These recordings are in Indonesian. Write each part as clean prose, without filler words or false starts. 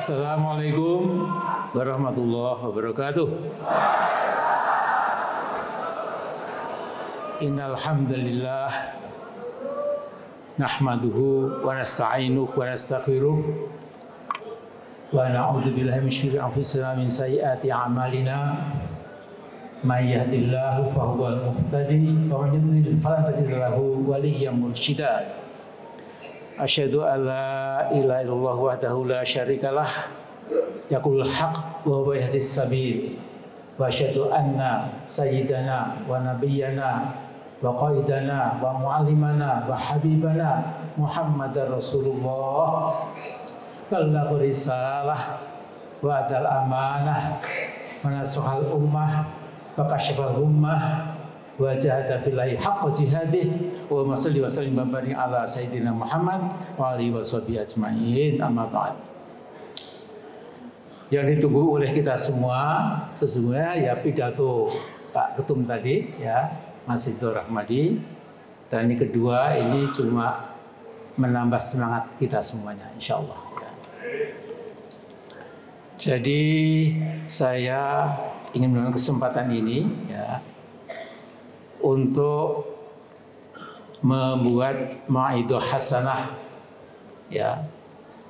Assalamualaikum warahmatullahi wabarakatuh. Innal hamdalillah nahmaduhu wa nasta'inuhu wa nastaghfiruh wa na'udzu billahi min syururi anfusina min sayyiati a'malina may yahdihillahu fahuwal muhtadi wa man yudlil falan tajida lahu waliyyan mursyida. Asyhadu an la ilaha illallah wahdahu la syarikalah yaqulul haq wa huwa yahdis sabil wa asyhadu anna sayyidana wa nabiyyana wa qaidana wa muallimana wa habibana Muhammadar Rasulullah ballagha risalah wa adal amanah wa nasahal ummah wa kashafal ummah wa jahada fillahi haqqa jihadih wa salli wa sallim wa barik ala sayyidina Muhammad wa alihi washabihi ajmain, amma ba'd. Yang ditunggu oleh kita semua sesungguhnya ya pidato Pak Ketum tadi ya, Mas Ridho Rahmadi, dan ini kedua ini cuma menambah semangat kita semuanya insyaallah ya. Jadi saya ingin menggunakan kesempatan ini ya untuk membuat mau'idhah hasanah ya,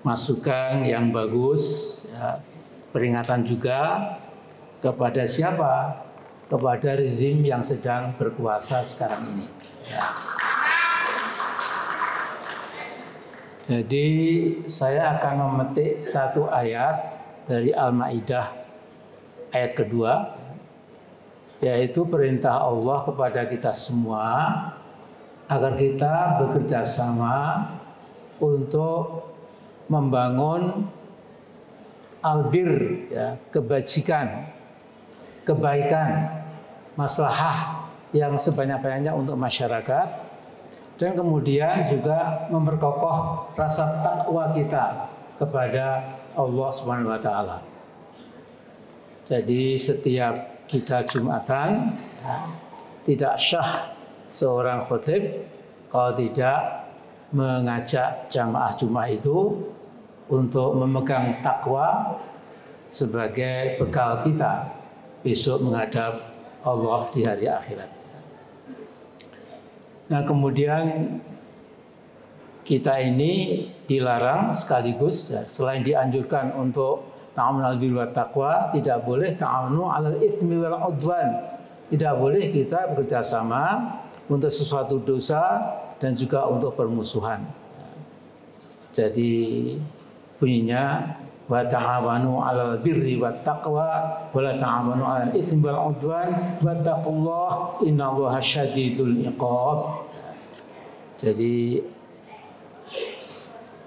masukan yang bagus ya, peringatan juga kepada siapa? Kepada rezim yang sedang berkuasa sekarang ini ya. Jadi saya akan memetik satu ayat dari Al-Maidah ayat kedua, yaitu perintah Allah kepada kita semua agar kita bekerja sama untuk membangun albir ya, kebajikan, kebaikan, maslahah yang sebanyak-banyaknya untuk masyarakat, dan kemudian juga memperkokoh rasa takwa kita kepada Allah Subhanahu wa taala. Jadi setiap kita Jumatan tidak syah seorang khotib kalau tidak mengajak jamaah Jumat itu untuk memegang takwa sebagai bekal kita besok menghadap Allah di hari akhirat. Nah, kemudian kita ini dilarang sekaligus ya, selain dianjurkan untuk ta'awun 'alal birri wat taqwa, tidak boleh ta'awunu 'alal itsmi wal 'udwan. Tidak boleh kita bekerja sama untuk sesuatu dosa dan juga untuk permusuhan. Jadi bunyinya wa ta'awanu 'alal birri wat taqwa wa la ta'awanu 'alal itsmi wal 'udwan wattaqullaha innallaha syadidul iqab. Jadi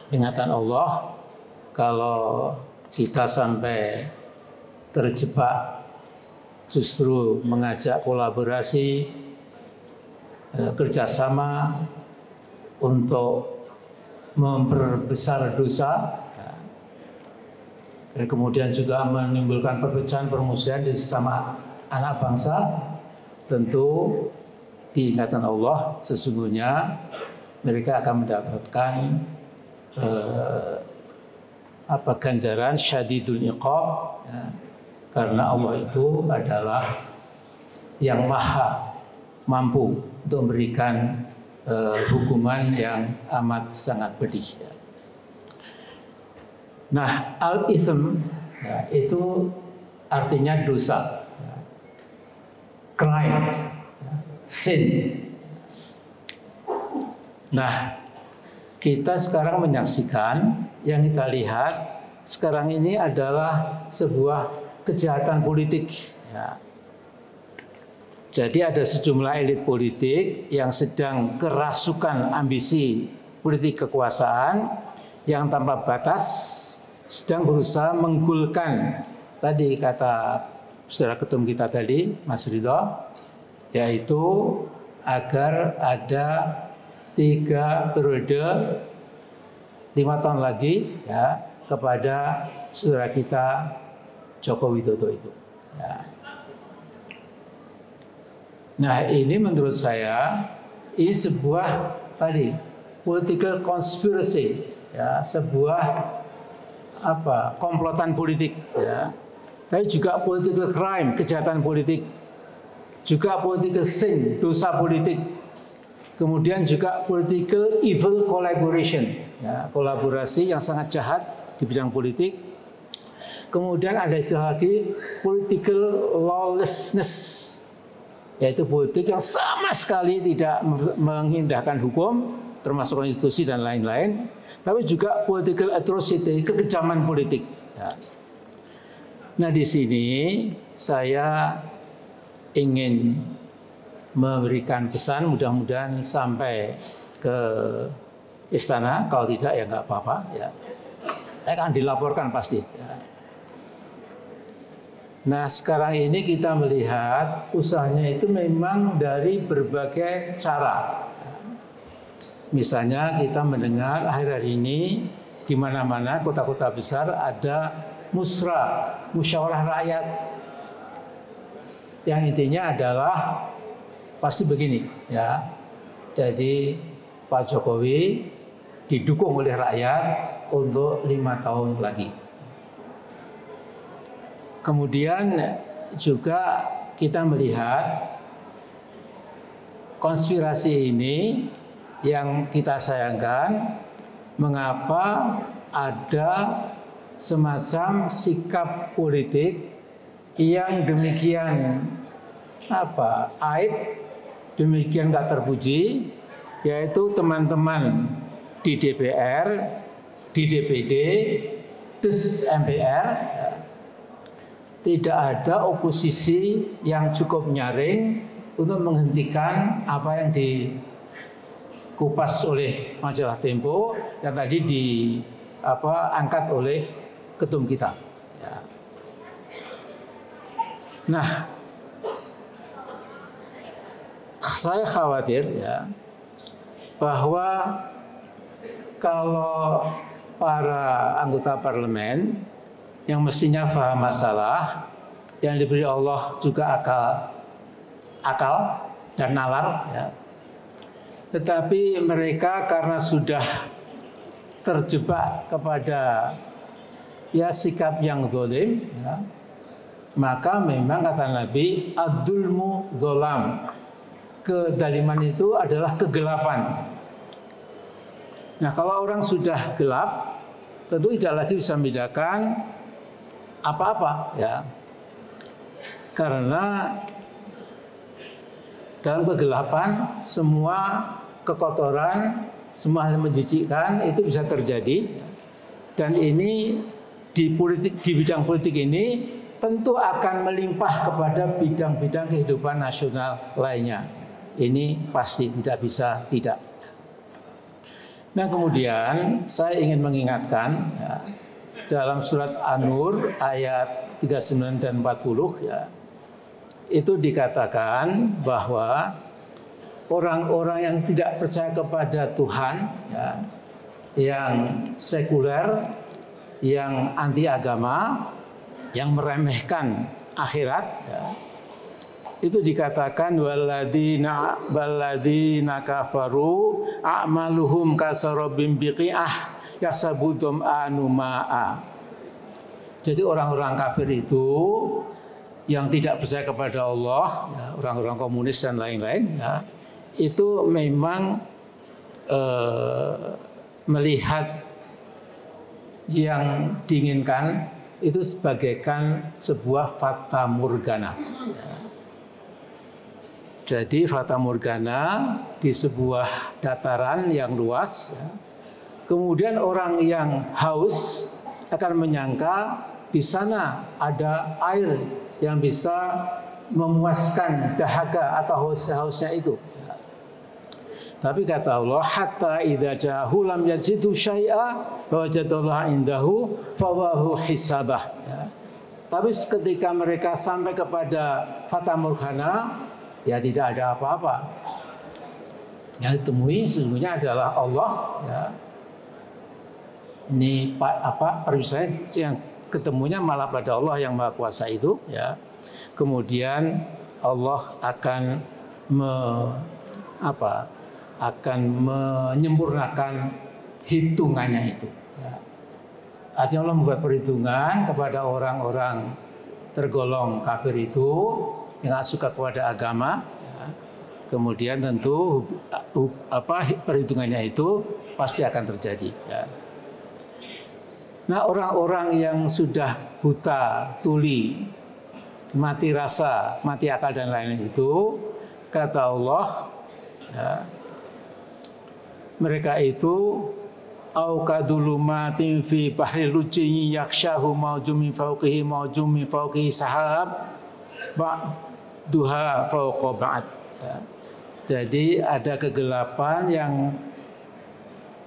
ingatan Allah, kalau kita sampai terjebak justru mengajak kolaborasi, kerjasama untuk memperbesar dosa, dan kemudian juga menimbulkan perpecahan permusuhan di sesama anak bangsa, tentu di ingatan Allah sesungguhnya mereka akan mendapatkan ganjaran syadidul iqab ya, karena Allah itu adalah yang maha mampu untuk memberikan hukuman yang amat sangat pedih ya. Nah, al-ithm ya, itu artinya dosa ya, crime ya, sin. Nah, kita sekarang menyaksikan, yang kita lihat sekarang ini adalah sebuah kejahatan politik ya. Jadi ada sejumlah elit politik yang sedang kerasukan ambisi politik kekuasaan yang tanpa batas sedang berusaha menggulkan, tadi kata saudara ketum kita tadi Mas Ridho, yaitu agar ada 3 periode 5 tahun lagi ya kepada saudara kita Joko Widodo itu ya. Nah, ini menurut saya ini sebuah tadi political conspiracy ya, sebuah komplotan politik, ya. Tapi juga political crime, kejahatan politik, juga political sin, dosa politik, kemudian juga political evil collaboration, ya, kolaborasi yang sangat jahat di bidang politik. Kemudian ada istilah lagi political lawlessness, yaitu politik yang sama sekali tidak mengindahkan hukum, termasuk konstitusi dan lain-lain, tapi juga political atrocity, kekejaman politik. Ya. Nah, di sini saya ingin memberikan pesan, mudah-mudahan sampai ke istana, kalau tidak ya nggak apa-apa. Ya. Akan dilaporkan pasti. Ya. Nah, sekarang ini kita melihat usahanya itu memang dari berbagai cara. Misalnya kita mendengar akhir-akhir ini di mana-mana kota-kota besar ada musyawarah rakyat. Yang intinya adalah pasti begini, ya. Jadi Pak Jokowi didukung oleh rakyat untuk 5 tahun lagi. Kemudian juga kita melihat konspirasi ini yang kita sayangkan, mengapa ada semacam sikap politik yang demikian aib, demikian nggak terpuji, yaitu teman-teman di DPR, di DPD, terus MPR, tidak ada oposisi yang cukup nyaring untuk menghentikan apa yang dikupas oleh majalah Tempo yang tadi diangkat oleh ketum kita. Ya. Nah, saya khawatir ya bahwa kalau para anggota parlemen yang mestinya paham masalah, yang diberi Allah juga akal dan nalar, ya. Tetapi mereka karena sudah terjebak kepada sikap yang zalim, ya, maka memang kata Nabi, ad-dzulmu dzolam, kedaliman itu adalah kegelapan. Nah, kalau orang sudah gelap, tentu tidak lagi bisa membedakan apa-apa, ya. Karena dalam kegelapan semua kekotoran, semua hal yang menjijikkan itu bisa terjadi. Dan ini di bidang politik ini tentu akan melimpah kepada bidang-bidang kehidupan nasional lainnya. Ini pasti tidak bisa tidak. Nah, kemudian saya ingin mengingatkan, ya, dalam surat An-Nur ayat 39 dan 40, ya, itu dikatakan bahwa orang-orang yang tidak percaya kepada Tuhan, ya, yang sekuler, yang anti agama, yang meremehkan akhirat, ya, itu dikatakan walladzina kafaru a'maluhum kasarabim biqi'ah yasabudum anuma'a. Jadi orang-orang kafir itu yang tidak percaya kepada Allah, ya, orang-orang komunis dan lain-lain, ya, itu memang melihat yang diinginkan itu sebagaikan sebuah fata morgana. Ya. Jadi fata morgana di sebuah dataran yang luas, ya. Kemudian orang yang haus akan menyangka di sana ada air yang bisa memuaskan dahaga atau hausnya itu. Tapi kata Allah, hatta idza ja'ahu lam yajidu syai'a wa wajadallaha indahu fawahu hisabah. Ya. Tapi ketika mereka sampai kepada fata morgana, ya tidak ada apa-apa. Yang ditemui sesungguhnya adalah Allah. Ya. Ini perwisaan yang ketemunya malah pada Allah yang Maha Kuasa itu. Ya. Kemudian Allah akan akan menyempurnakan hitungannya itu. Ya. Artinya Allah membuat perhitungan kepada orang-orang tergolong kafir itu yang nggak suka kepada agama. Ya. Kemudian tentu perhitungannya itu pasti akan terjadi. Ya. Nah, orang-orang yang sudah buta, tuli, mati rasa, mati akal dan lain-lain itu, kata Allah, ya, mereka itu au kadulumatin fi bahri lujji yakshahu maujum min fawqihi sahab ba'duha fawqa ba'd. Ya. Jadi ada kegelapan yang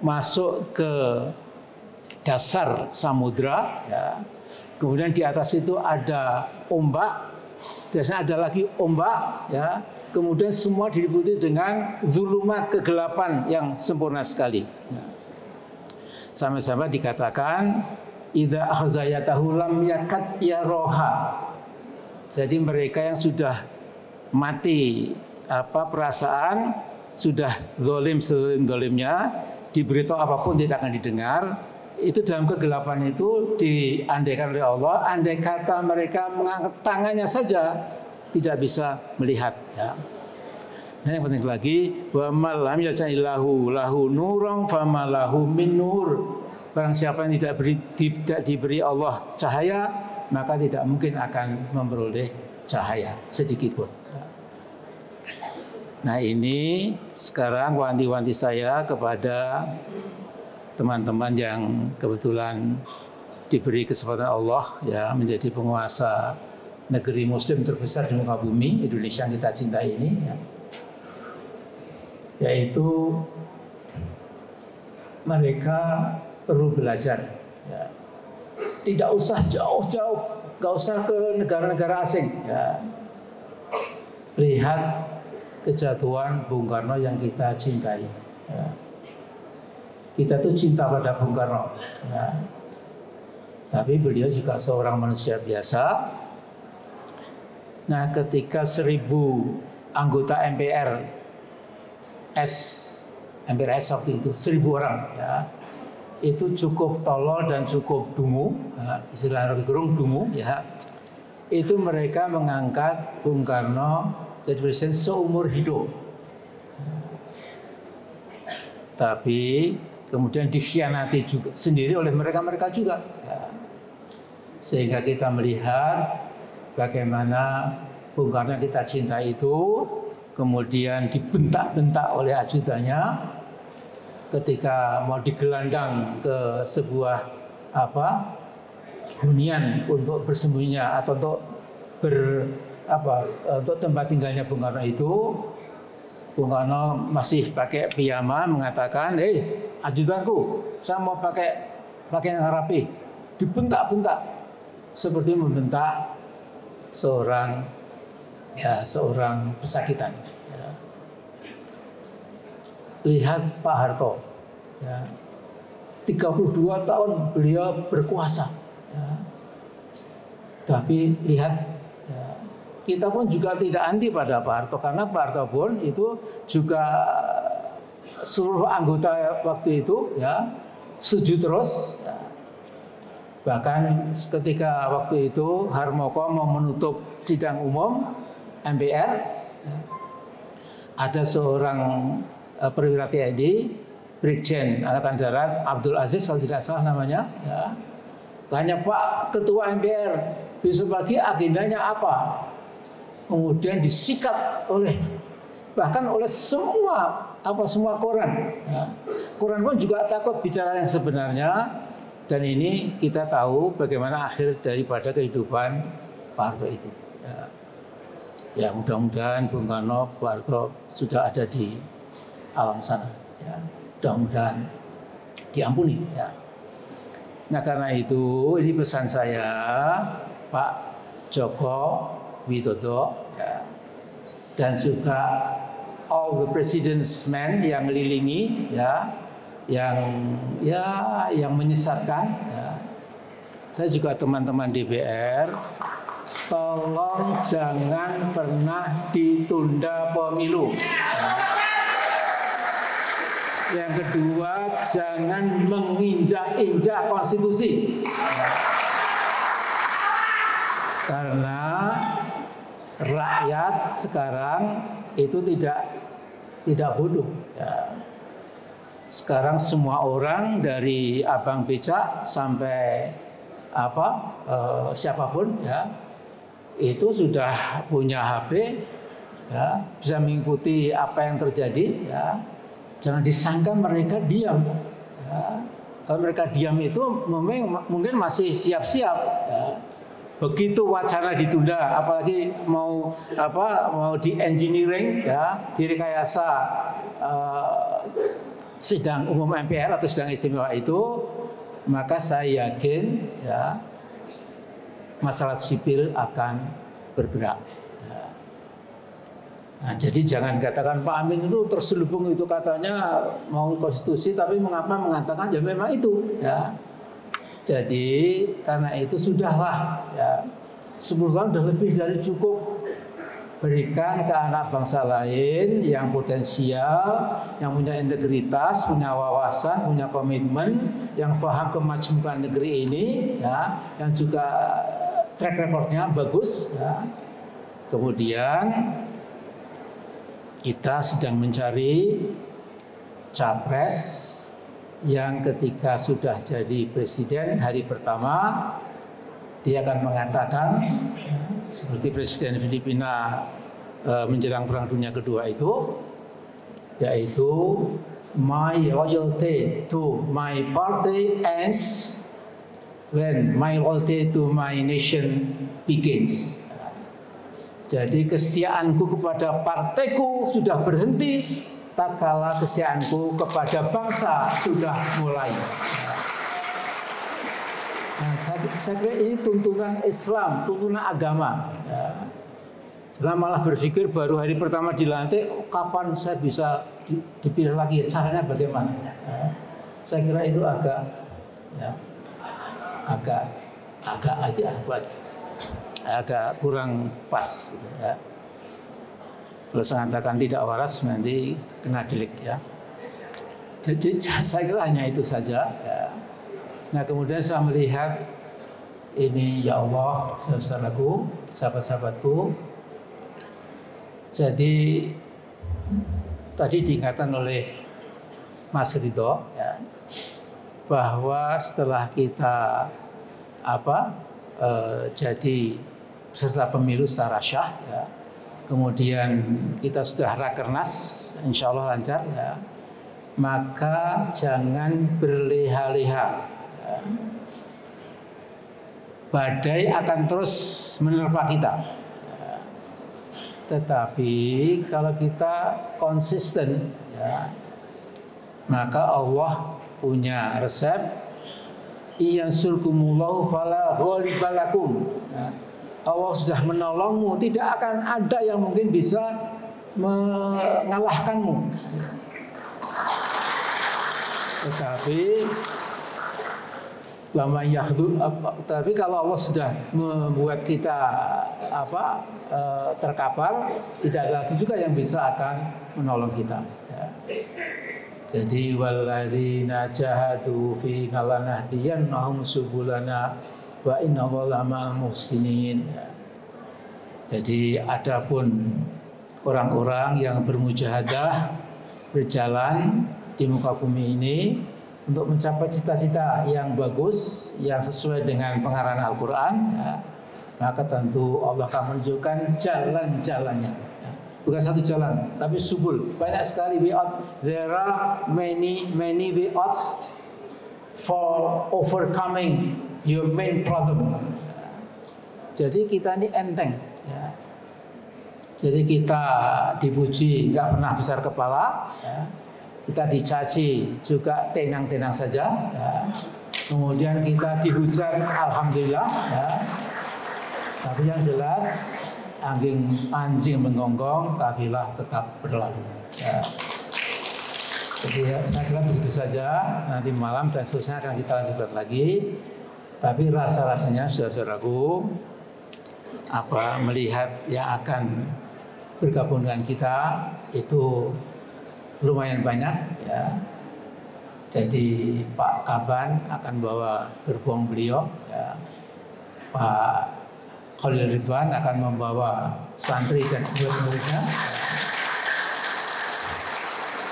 masuk ke dasar samudra, ya. Kemudian di atas itu ada ombak, biasanya ada lagi ombak, ya. Kemudian semua diliputi dengan zulumat, kegelapan yang sempurna sekali. Ya. Sampai-sampai dikatakan idza akhzayatahu lam yakad yaroha. Jadi mereka yang sudah mati perasaan, sudah zalim-zalimnya, diberitahu apapun tidak akan didengar. Itu dalam kegelapan itu diandaikan oleh Allah, andai kata mereka mengangkat tangannya saja tidak bisa melihat. Ya. Nah, yang penting lagi, wa malam yasaillahu lahu nurang famalahu min nur. Barang siapa yang tidak diberi Allah cahaya, maka tidak mungkin akan memperoleh cahaya sedikit pun. Nah, ini sekarang wanti-wanti saya kepada teman-teman yang kebetulan diberi kesempatan Allah ya menjadi penguasa negeri Muslim terbesar di muka bumi Indonesia yang kita cintai ini, ya. Yaitu mereka perlu belajar. Ya. Tidak usah jauh-jauh, nggak usah ke negara-negara asing. Ya. Lihat kejatuhan Bung Karno yang kita cintai. Ya. Kita tuh cinta pada Bung Karno, ya. Tapi beliau juga seorang manusia biasa. Nah, ketika 1000 anggota MPR waktu itu 1000 orang, ya, itu cukup tolol dan cukup dungu, ya, istilah Rocky Gerung dungu, ya. Itu mereka mengangkat Bung Karno jadi presiden seumur hidup. Tapi kemudian dikhianati juga sendiri oleh mereka juga. Ya. Sehingga kita melihat bagaimana Bung Karno yang kita cinta itu kemudian dibentak-bentak oleh ajudannya ketika mau digelandang ke sebuah hunian untuk bersembunyinya atau untuk tempat tinggalnya Bung Karno itu. Bung Karno masih pakai piyama mengatakan, ajudanku, saya mau pakai pakaian yang rapi. Dibentak-bentak seperti membentak seorang pesakitan. Ya. Lihat Pak Harto, ya. 32 tahun beliau berkuasa. Ya. Tapi lihat, ya, kita pun juga tidak anti pada Pak Harto karena Pak Harto pun itu juga seluruh anggota waktu itu ya sujud terus. Ya. Bahkan ketika waktu itu Harmoko mau menutup sidang umum MPR, ya, ada seorang perwira TNI, Brigjen Angkatan Darat Abdul Aziz kalau tidak salah namanya, ya. Tanya, Pak Ketua MPR, besok pagi agendanya apa? Kemudian disikat bahkan oleh semua koran. Ya. Koran pun juga takut bicara yang sebenarnya. Dan ini kita tahu bagaimana akhir daripada kehidupan Pak Harto itu. Ya, mudah-mudahan Bung Karno, Pak Harto sudah ada di alam sana. Ya. Mudah-mudahan diampuni. Ya. Nah, karena itu ini pesan saya Pak Joko Widodo, ya, dan juga all the president's men yang melilingi, ya, yang menyesatkan. Ya. Saya juga teman-teman DPR, tolong jangan pernah ditunda pemilu. Ya. Yang kedua, jangan menginjak-injak konstitusi. Karena rakyat sekarang itu tidak bodoh. Ya. Sekarang semua orang dari abang becak sampai siapapun ya itu sudah punya HP, ya, bisa mengikuti apa yang terjadi. Ya. Jangan disangka mereka diam. Ya. Kalau mereka diam itu mungkin masih siap-siap. Ya. Begitu wacana ditunda, apalagi mau di engineering, ya, direkayasa sidang umum MPR atau sidang istimewa itu, maka saya yakin ya masalah sipil akan bergerak. Ya. Nah, jadi jangan katakan Pak Amin itu terselubung itu katanya mau konstitusi, tapi mengapa mengatakan ya memang itu. Ya. Jadi karena itu sudahlah ya 10 tahun sudah lebih dari cukup, berikan ke anak bangsa lain yang potensial, yang punya integritas, punya wawasan, punya komitmen, yang paham kemajemukan negeri ini, ya, yang juga track recordnya bagus. Ya. Kemudian kita sedang mencari capres yang ketika sudah jadi presiden hari pertama dia akan mengatakan seperti Presiden Filipina menjelang Perang Dunia Kedua itu, yaitu my loyalty to my party ends when my loyalty to my nation begins. Jadi kesetiaanku kepada partaiku sudah berhenti tatkala kesetiaanku kepada bangsa sudah mulai. Nah, saya kira ini tuntunan Islam, tuntunan agama. Ya. Saya malah berpikir baru hari pertama dilantik, kapan saya bisa dipilih lagi, caranya bagaimana? Ya. Saya kira itu agak kurang pas. Gitu, ya. Kalau saya katakan tidak waras nanti kena delik ya. Jadi saya kira hanya itu saja. Ya. Nah kemudian saya melihat ini ya Allah, saudaraku, sahabat-sahabatku. Jadi tadi diingatkan oleh Mas Ridho ya, bahwa setelah kita jadi peserta pemilu secara syah, ya, kemudian kita sudah rakernas, insya Allah lancar, ya, maka jangan berleha-leha. Ya. Badai akan terus menerpa kita. Ya. Tetapi kalau kita konsisten, ya, maka Allah punya resep. Iyansurkumullahu fala ghaliba lakum. Ya. Allah sudah menolongmu, tidak akan ada yang mungkin bisa mengalahkanmu. Tetapi tapi kalau Allah sudah membuat kita terkapar, tidak ada lagi juga yang bisa akan menolong kita. Ya. Jadi walladzina jahadu fina lanahdiyannahum subulana wa inna Allaha ma'al muhsinin. Jadi adapun orang-orang yang bermujahadah berjalan di muka bumi ini untuk mencapai cita-cita yang bagus, yang sesuai dengan pengarahan Al-Quran, ya, maka tentu Allah akan menunjukkan jalan-jalannya. Ya. Bukan satu jalan, tapi subul. Banyak sekali way out. There are many way outs for overcoming your main problem. Jadi kita ini enteng. Ya. Jadi kita dipuji nggak pernah besar kepala. Ya. Kita dicaci juga tenang-tenang saja. Ya. Kemudian kita dihujat, alhamdulillah. Ya. Tapi yang jelas anjing menggonggong, kafilah tetap berlalu. Ya. Jadi saya kira begitu saja. Nanti malam dan seterusnya akan kita lanjutkan lagi. Tapi rasa-rasanya saudaraku melihat yang akan bergabung dengan kita itu lumayan banyak, ya. Jadi Pak Kaban akan bawa gerbong beliau, ya. Pak Khalil Ridwan akan membawa santri dan murid-muridnya.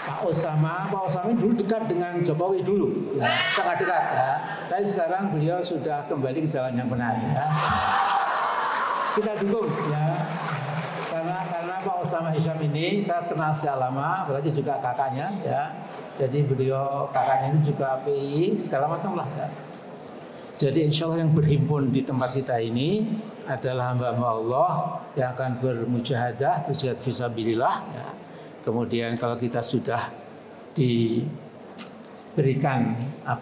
Pak Osama dulu dekat dengan Jokowi dulu, ya, sangat dekat. Ya. Tapi sekarang beliau sudah kembali ke jalan yang benar. Ya. Kita dukung, ya. Karena Pak Osama Hisham ini saya kenal sejak lama, berarti juga kakaknya, ya. Jadi beliau kakaknya itu juga PI segala macam lah, ya. Jadi insya Allah yang berhimpun di tempat kita ini adalah hamba-hamba Allah yang akan bermujahadah, berjihad fisabilillah, ya. Kemudian kalau kita sudah diberikan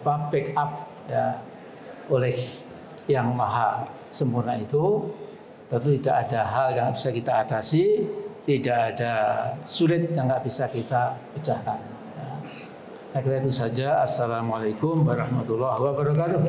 backup, ya, oleh yang maha sempurna itu, tentu tidak ada hal yang bisa kita atasi, tidak ada sulit yang nggak bisa kita pecahkan. Ya. Saya kira itu saja. Assalamualaikum warahmatullahi wabarakatuh.